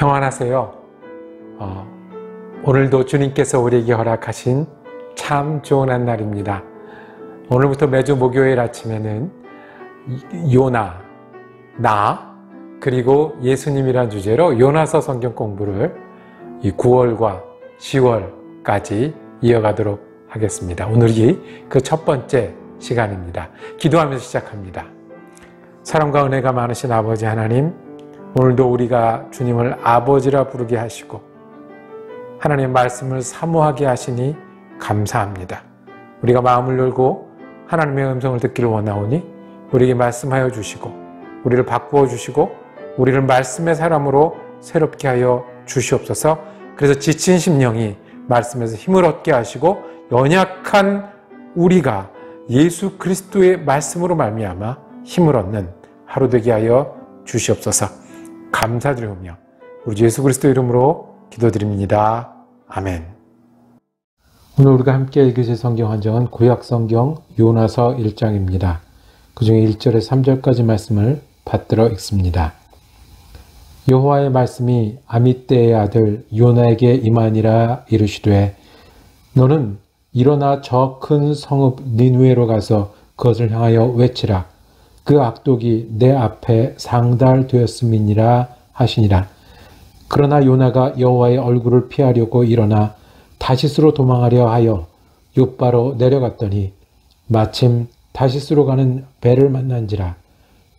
평안하세요. 오늘도 주님께서 우리에게 허락하신 참 좋은 한 날입니다. 오늘부터 매주 목요일 아침에는 요나, 나, 그리고 예수님이란 주제로 요나서 성경 공부를 9월과 10월까지 이어가도록 하겠습니다. 오늘이 그 첫 번째 시간입니다. 기도하면서 시작합니다. 사랑과 은혜가 많으신 아버지 하나님, 오늘도 우리가 주님을 아버지라 부르게 하시고 하나님의 말씀을 사모하게 하시니 감사합니다. 우리가 마음을 열고 하나님의 음성을 듣기를 원하오니 우리에게 말씀하여 주시고 우리를 바꾸어 주시고 우리를 말씀의 사람으로 새롭게 하여 주시옵소서. 그래서 지친 심령이 말씀에서 힘을 얻게 하시고 연약한 우리가 예수 그리스도의 말씀으로 말미암아 힘을 얻는 하루 되게 하여 주시옵소서. 감사드리오며 우리 예수 그리스도 이름으로 기도드립니다. 아멘. 오늘 우리가 함께 읽으실 성경 한정은 구약성경 요나서 1장입니다. 그 중에 1절에서 3절까지 말씀을 받들어 읽습니다. 여호와의 말씀이 아미떼의 아들 요나에게 임하니라 이르시되 너는 일어나 저 큰 성읍 니느웨로 가서 그것을 향하여 외치라. 그 악독이 내 앞에 상달되었음이니라 하시니라. 그러나 요나가 여호와의 얼굴을 피하려고 일어나 다시스로 도망하려 하여 욥바로 내려갔더니 마침 다시스로 가는 배를 만난지라.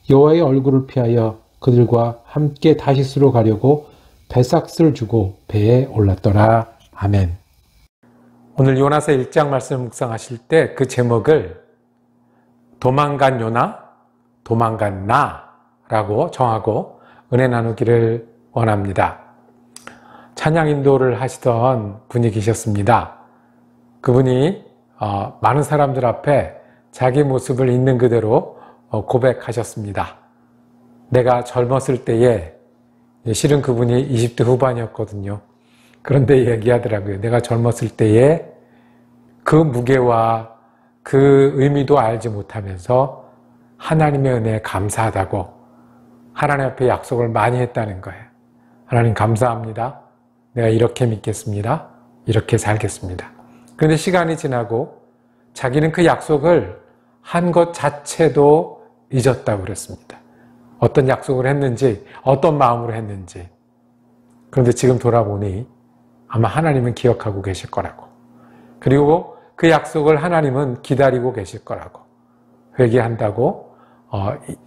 여호와의 얼굴을 피하여 그들과 함께 다시스로 가려고 배삭스를 주고 배에 올랐더라. 아멘. 오늘 요나서 1장 말씀 묵상하실 때 그 제목을 도망간 요나, 도망간 나라고 정하고 은혜 나누기를 원합니다. 찬양 인도를 하시던 분이 계셨습니다. 그분이 많은 사람들 앞에 자기 모습을 있는 그대로 고백하셨습니다. 내가 젊었을 때에, 실은 그분이 20대 후반이었거든요. 그런데 얘기하더라고요. 내가 젊었을 때에 그 무게와 그 의미도 알지 못하면서 하나님의 은혜에 감사하다고 하나님 앞에 약속을 많이 했다는 거예요. 하나님 감사합니다. 내가 이렇게 믿겠습니다. 이렇게 살겠습니다. 그런데 시간이 지나고 자기는 그 약속을 한 것 자체도 잊었다고 그랬습니다. 어떤 약속을 했는지, 어떤 마음으로 했는지. 그런데 지금 돌아보니 아마 하나님은 기억하고 계실 거라고. 그리고 그 약속을 하나님은 기다리고 계실 거라고. 회개한다고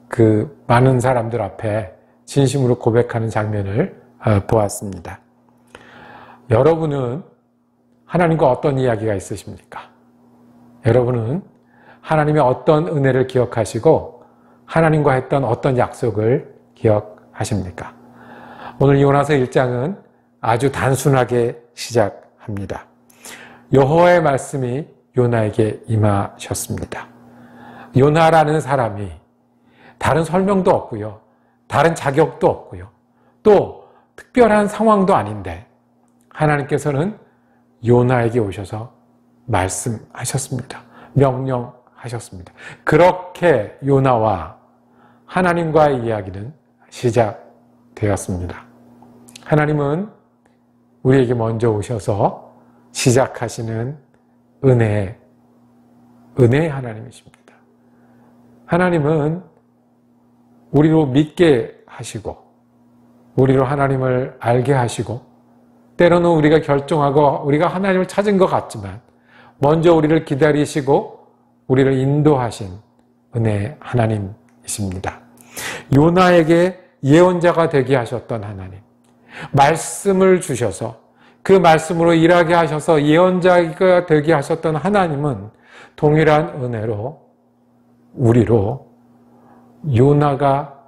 그 많은 사람들 앞에 진심으로 고백하는 장면을 보았습니다. 여러분은 하나님과 어떤 이야기가 있으십니까? 여러분은 하나님의 어떤 은혜를 기억하시고 하나님과 했던 어떤 약속을 기억하십니까? 오늘 요나서 1장은 아주 단순하게 시작합니다. 여호와의 말씀이 요나에게 임하셨습니다. 요나라는 사람이 다른 설명도 없고요. 다른 자격도 없고요. 또 특별한 상황도 아닌데 하나님께서는 요나에게 오셔서 말씀하셨습니다. 명령하셨습니다. 그렇게 요나와 하나님과의 이야기는 시작되었습니다. 하나님은 우리에게 먼저 오셔서 시작하시는 은혜의 하나님이십니다. 하나님은 우리로 믿게 하시고 우리로 하나님을 알게 하시고 때로는 우리가 결정하고 우리가 하나님을 찾은 것 같지만 먼저 우리를 기다리시고 우리를 인도하신 은혜의 하나님이십니다. 요나에게 예언자가 되게 하셨던 하나님, 말씀을 주셔서 그 말씀으로 일하게 하셔서 예언자가 되게 하셨던 하나님은 동일한 은혜로 우리로 요나가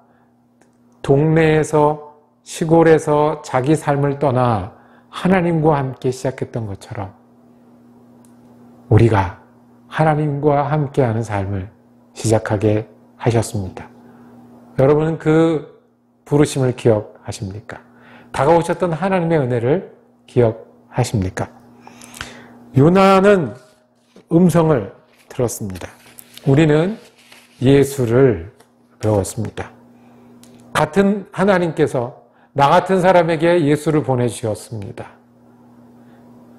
동네에서 시골에서 자기 삶을 떠나 하나님과 함께 시작했던 것처럼 우리가 하나님과 함께하는 삶을 시작하게 하셨습니다. 여러분은 그 부르심을 기억하십니까? 다가오셨던 하나님의 은혜를 기억하십니까? 요나는 음성을 들었습니다. 우리는 예수를 배웠습니다. 같은 하나님께서 나 같은 사람에게 예수를 보내주셨습니다.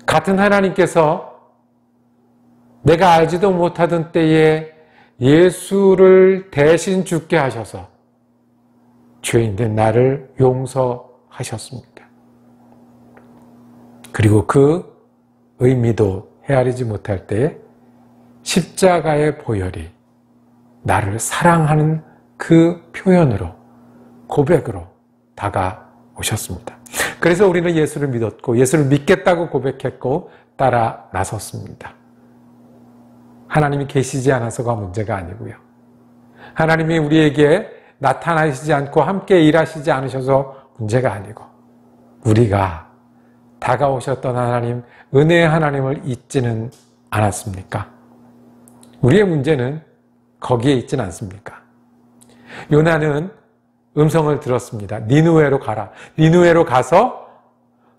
같은 하나님께서 내가 알지도 못하던 때에 예수를 대신 죽게 하셔서 죄인된 나를 용서하셨습니다. 그리고 그 의미도 헤아리지 못할 때에 십자가의 보혈이 나를 사랑하는 그 표현으로, 고백으로 다가오셨습니다. 그래서 우리는 예수를 믿었고 예수를 믿겠다고 고백했고 따라 나섰습니다. 하나님이 계시지 않아서가 문제가 아니고요. 하나님이 우리에게 나타나시지 않고 함께 일하시지 않으셔서 문제가 아니고 우리가 다가오셨던 하나님, 은혜의 하나님을 잊지는 않았습니까? 우리의 문제는 거기에 있지는 않습니까? 요나는 음성을 들었습니다. 니느웨로 가라. 니느웨로 가서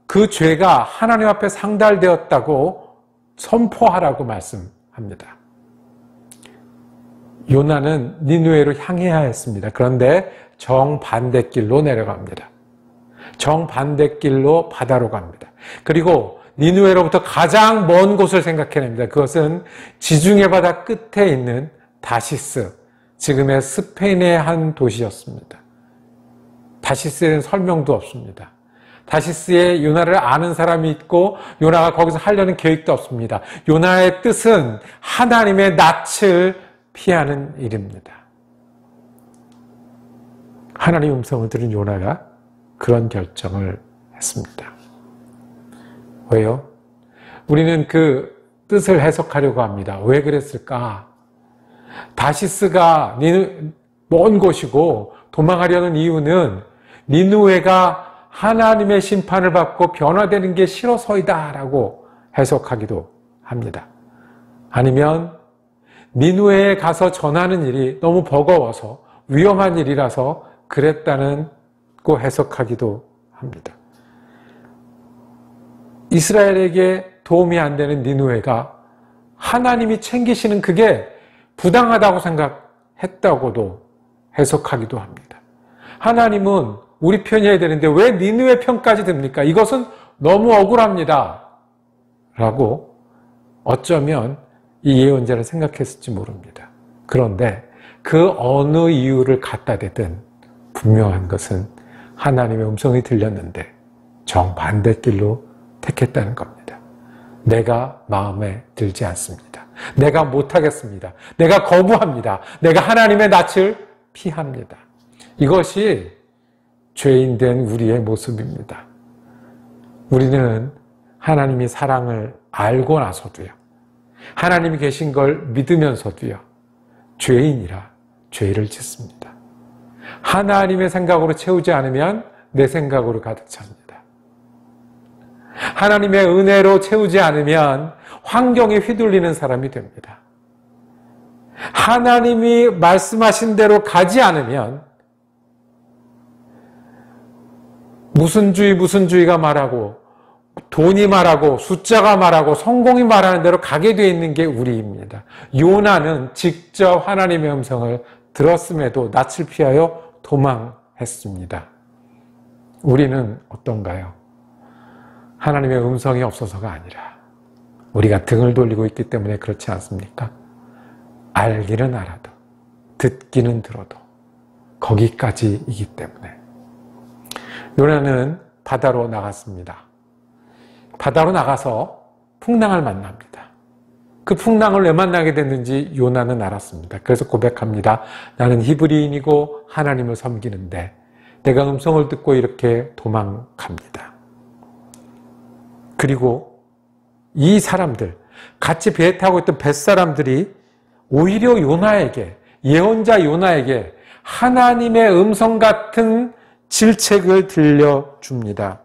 그 죄가 하나님 앞에 상달되었다고 선포하라고 말씀합니다. 요나는 니느웨로 향해야 했습니다. 그런데 정반대길로 내려갑니다. 정반대길로 바다로 갑니다. 그리고 니느웨로부터 가장 먼 곳을 생각해냅니다. 그것은 지중해 바다 끝에 있는 다시스, 지금의 스페인의 한 도시였습니다. 다시스에는 설명도 없습니다. 다시스에 요나를 아는 사람이 있고 요나가 거기서 하려는 계획도 없습니다. 요나의 뜻은 하나님의 낯을 피하는 일입니다. 하나님의 음성을 들은 요나가 그런 결정을 했습니다. 왜요? 우리는 그 뜻을 해석하려고 합니다. 왜 그랬을까? 다시스가 먼 곳이고 도망하려는 이유는 니느웨가 하나님의 심판을 받고 변화되는 게 싫어서이다 라고 해석하기도 합니다. 아니면 니느웨에 가서 전하는 일이 너무 버거워서 위험한 일이라서 그랬다는 고 해석하기도 합니다. 이스라엘에게 도움이 안 되는 니느웨가 하나님이 챙기시는 그게 부당하다고 생각했다고도 해석하기도 합니다. 하나님은 우리 편이어야 되는데 왜 니느웨 편까지 듭니까? 이것은 너무 억울합니다. 라고 어쩌면 이 예언자는 생각했을지 모릅니다. 그런데 그 어느 이유를 갖다 대든 분명한 것은 하나님의 음성이 들렸는데 정반대 길로 택했다는 겁니다. 내가 마음에 들지 않습니다. 내가 못하겠습니다. 내가 거부합니다. 내가 하나님의 낯을 피합니다. 이것이 죄인된 우리의 모습입니다. 우리는 하나님이 사랑을 알고 나서도요, 하나님이 계신 걸 믿으면서도요, 죄인이라 죄를 짓습니다. 하나님의 생각으로 채우지 않으면 내 생각으로 가득 찹니다. 하나님의 은혜로 채우지 않으면 환경에 휘둘리는 사람이 됩니다. 하나님이 말씀하신 대로 가지 않으면 무슨 주의가 말하고 돈이 말하고 숫자가 말하고 성공이 말하는 대로 가게 되어 있는 게 우리입니다. 요나는 직접 하나님의 음성을 들었음에도 낯을 피하여 도망했습니다. 우리는 어떤가요? 하나님의 음성이 없어서가 아니라 우리가 등을 돌리고 있기 때문에 그렇지 않습니까? 알기는 알아도 듣기는 들어도 거기까지이기 때문에. 요나는 바다로 나갔습니다. 바다로 나가서 풍랑을 만납니다. 그 풍랑을 왜 만나게 됐는지 요나는 알았습니다. 그래서 고백합니다. 나는 히브리인이고 하나님을 섬기는데 내가 음성을 듣고 이렇게 도망갑니다. 그리고 이 사람들, 같이 배에 타고 있던 뱃사람들이 오히려 요나에게, 예언자 요나에게 하나님의 음성 같은 질책을 들려줍니다.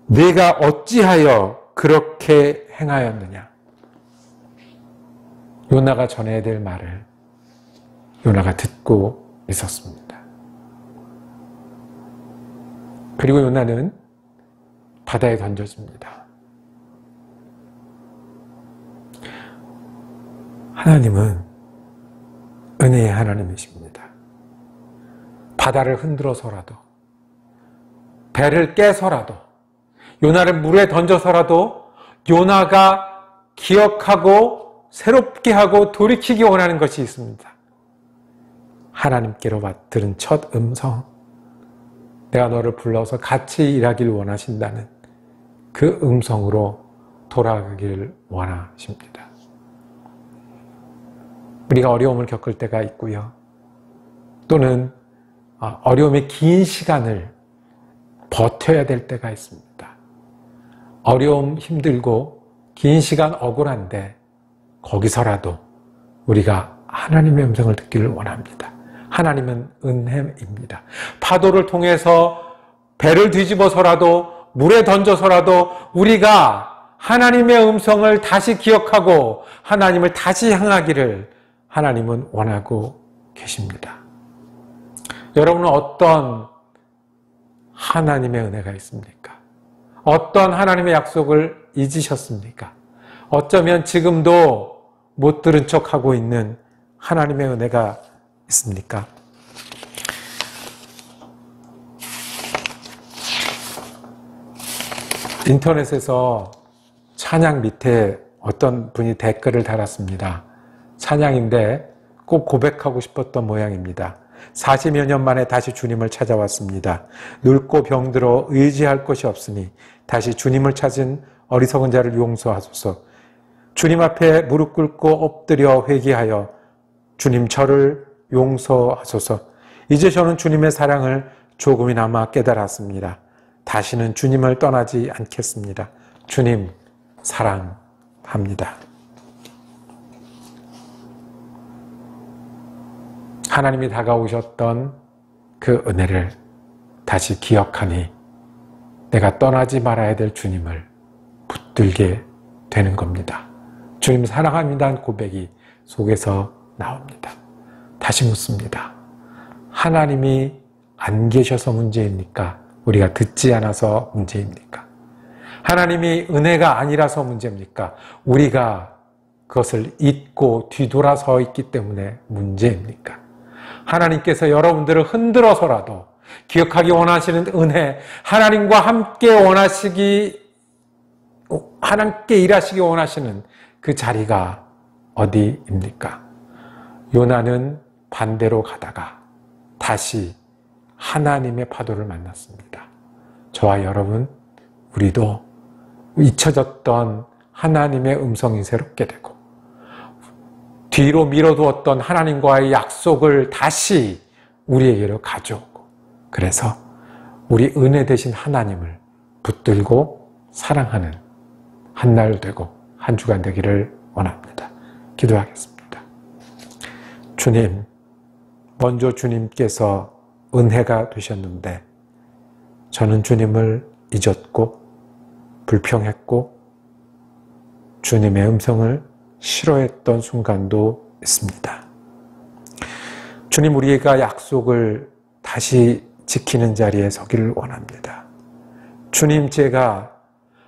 네가 어찌하여 그렇게 행하였느냐? 요나가 전해야 될 말을 요나가 듣고 있었습니다. 그리고 요나는 바다에 던져집니다. 하나님은 은혜의 하나님이십니다. 바다를 흔들어서라도 배를 깨서라도, 요나를 물에 던져서라도 요나가 기억하고 새롭게 하고 돌이키기 원하는 것이 있습니다. 하나님께로 들은 첫 음성, 내가 너를 불러서 같이 일하길 원하신다는 그 음성으로 돌아가길 원하십니다. 우리가 어려움을 겪을 때가 있고요. 또는 어려움의 긴 시간을 버텨야 될 때가 있습니다. 어려움 힘들고 긴 시간 억울한데 거기서라도 우리가 하나님의 음성을 듣기를 원합니다. 하나님은 은혜입니다. 파도를 통해서 배를 뒤집어서라도 물에 던져서라도 우리가 하나님의 음성을 다시 기억하고 하나님을 다시 향하기를 하나님은 원하고 계십니다. 여러분은 어떤 하나님의 은혜가 있습니까? 어떤 하나님의 약속을 잊으셨습니까? 어쩌면 지금도 못 들은 척하고 있는 하나님의 은혜가 있습니까? 인터넷에서 찬양 밑에 어떤 분이 댓글을 달았습니다. 찬양인데 꼭 고백하고 싶었던 모양입니다. 40여 년 만에 다시 주님을 찾아왔습니다. 늙고 병들어 의지할 것이 없으니 다시 주님을 찾은 어리석은 자를 용서하소서. 주님 앞에 무릎 꿇고 엎드려 회개하여 주님 저를 용서하소서. 이제 저는 주님의 사랑을 조금이나마 깨달았습니다. 다시는 주님을 떠나지 않겠습니다. 주님 사랑합니다. 하나님이 다가오셨던 그 은혜를 다시 기억하니 내가 떠나지 말아야 될 주님을 붙들게 되는 겁니다. 주님 사랑합니다는 고백이 속에서 나옵니다. 다시 묻습니다. 하나님이 안 계셔서 문제입니까? 우리가 듣지 않아서 문제입니까? 하나님이 은혜가 아니라서 문제입니까? 우리가 그것을 잊고 뒤돌아서 있기 때문에 문제입니까? 하나님께서 여러분들을 흔들어서라도 기억하기 원하시는 은혜, 하나님과 함께 일하시기 원하시는 그 자리가 어디입니까? 요나는 반대로 가다가 다시 하나님의 파도를 만났습니다. 저와 여러분, 우리도 잊혀졌던 하나님의 음성이 새롭게 되고 뒤로 밀어두었던 하나님과의 약속을 다시 우리에게로 가져오고 그래서 우리 은혜 되신 하나님을 붙들고 사랑하는 한 날 되고 한 주간 되기를 원합니다. 기도하겠습니다. 주님, 먼저 주님께서 은혜가 되셨는데 저는 주님을 잊었고 불평했고 주님의 음성을 싫어했던 순간도 있습니다. 주님, 우리가 약속을 다시 지키는 자리에 서기를 원합니다. 주님, 제가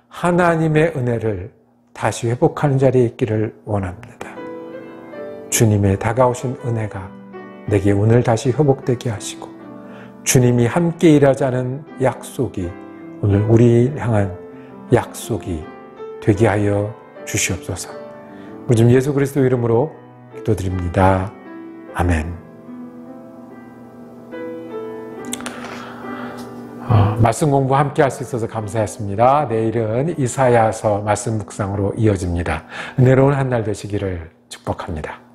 하나님의 은혜를 다시 회복하는 자리에 있기를 원합니다. 주님의 다가오신 은혜가 내게 오늘 다시 회복되게 하시고 주님이 함께 일하자는 약속이 오늘 우리 향한 약속이 되게 하여 주시옵소서. 우리 주 예수 그리스도 이름으로 기도드립니다. 아멘. 말씀 공부 함께 할 수 있어서 감사했습니다. 내일은 이사야서 말씀 묵상으로 이어집니다. 은혜로운 한 날 되시기를 축복합니다.